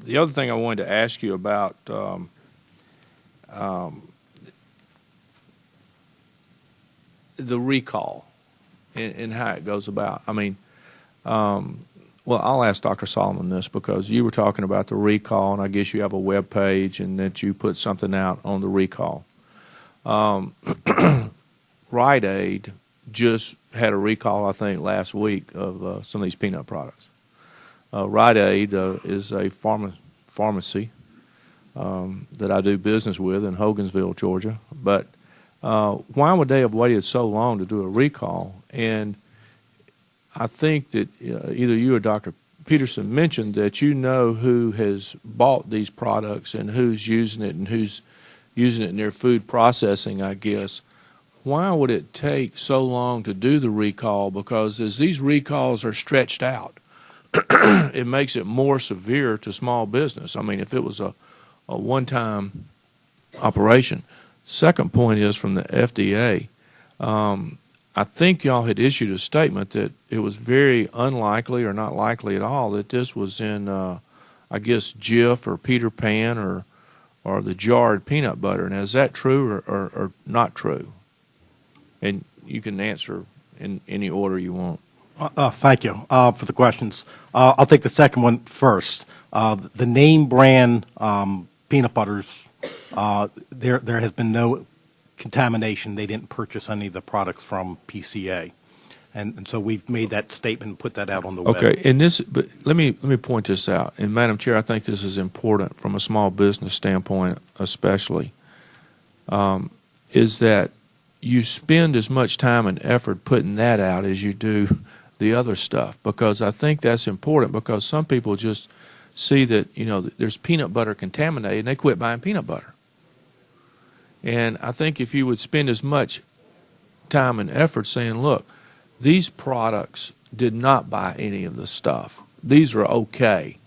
The other thing I wanted to ask you about the recall and how it goes about. I mean, well, I'll ask Dr. Solomon this because you were talking about the recall, and I guess you have a web page and that you put something out on the recall. Rite Aid just had a recall, I think, last week of some of these peanut products. Rite Aid is a pharmacy that I do business with in Hogansville, Georgia. But why would they have waited so long to do a recall? And I think that either you or Dr. Peterson mentioned that you know who has bought these products and who's using it and who's using it in their food processing, I guess. Why would it take so long to do the recall? Because as these recalls are stretched out, it makes it more severe to small business. I mean, if it was a one-time operation. Second point is from the FDA. I think y'all had issued a statement that it was very unlikely or not likely at all that this was in, I guess, Jif or Peter Pan or the jarred peanut butter. And is that true or not true? And you can answer in any order you want. Thank you for the questions. I'll take the second one first. The name brand peanut butters, there has been no contamination. They didn't purchase any of the products from PCA. And so we've made that statement and put that out on the web. Okay, and this, but let me point this out. And Madam Chair, I think this is important from a small business standpoint especially, is that you spend as much time and effort putting that out as you do the other stuff, because I think that's important, because some people just see that, you know, there's peanut butter contaminated and they quit buying peanut butter. And I think if you would spend as much time and effort saying, look, these products did not buy any of the stuff. These are okay.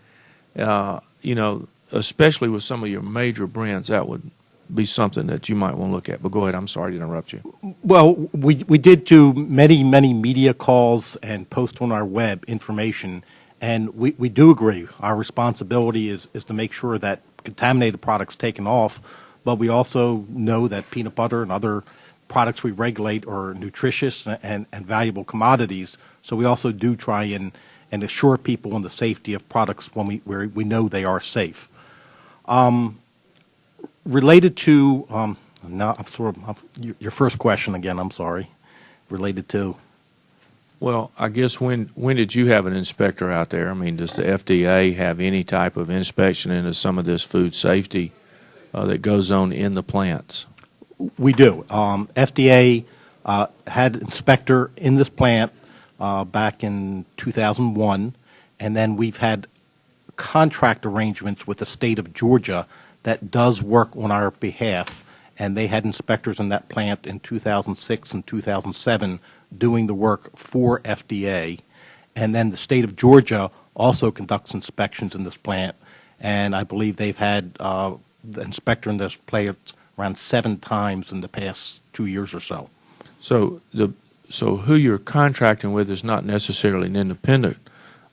You know, especially with some of your major brands, that would be something that you might want to look at. But go ahead. I'm sorry to interrupt you. Well, we did do many media calls and post on our web information, and we do agree. Our responsibility is to make sure that contaminated products taken off, but we also know that peanut butter and other products we regulate are nutritious and valuable commodities. So we also do try and assure people on the safety of products where we know they are safe. Related to now, I'm sort of your first question again. I'm sorry. Related to. Well, I guess when did you have an inspector out there? I mean, does the FDA have any type of inspection into some of this food safety that goes on in the plants? We do. FDA had an inspector in this plant back in 2001, and then we've had contract arrangements with the state of Georgia that does work on our behalf, and they had inspectors in that plant in 2006 and 2007 doing the work for FDA. And then the state of Georgia also conducts inspections in this plant, and I believe they've had the inspector in this plant around 7 times in the past 2 years or so. So who you're contracting with is not necessarily an independent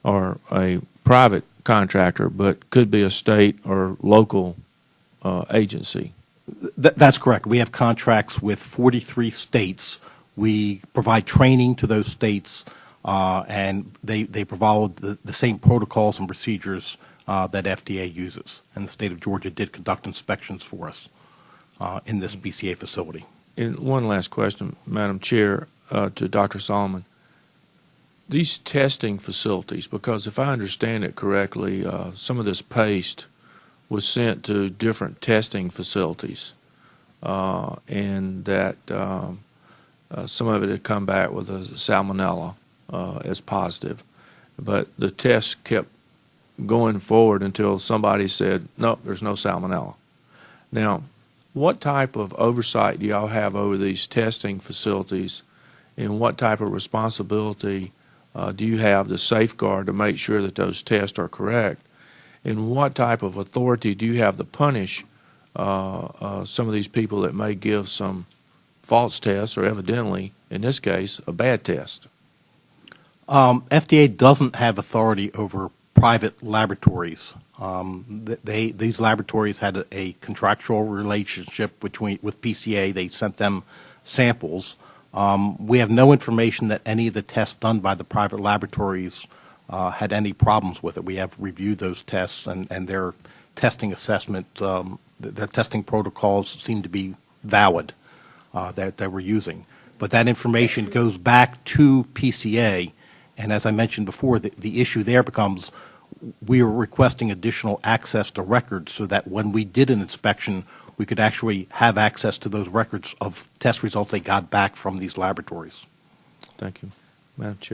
or a private contractor, but could be a state or local agency. That's correct. We have contracts with 43 states. We provide training to those states, and they provide the same protocols and procedures that FDA uses. And the state of Georgia did conduct inspections for us in this BCA facility. And one last question, Madam Chair, to Dr. Solomon. These testing facilities, because if I understand it correctly, some of this paste was sent to different testing facilities, and that some of it had come back with a salmonella as positive. But the tests kept going forward until somebody said, no, there's no salmonella. Now, what type of oversight do y'all have over these testing facilities, and what type of responsibility do you have to safeguard to make sure that those tests are correct? And what type of authority do you have to punish some of these people that may give some false tests or evidently, in this case, a bad test? FDA doesn't have authority over private laboratories. These laboratories had a contractual relationship with PCA. They sent them samples. We have no information that any of the tests done by the private laboratories had any problems with it. We have reviewed those tests, and their testing assessment, their testing protocols seem to be valid that we're using. But that information goes back to PCA, and as I mentioned before, the issue there becomes we are requesting additional access to records so that when we did an inspection, we could actually have access to those records of test results they got back from these laboratories. Thank you. Madam Chair.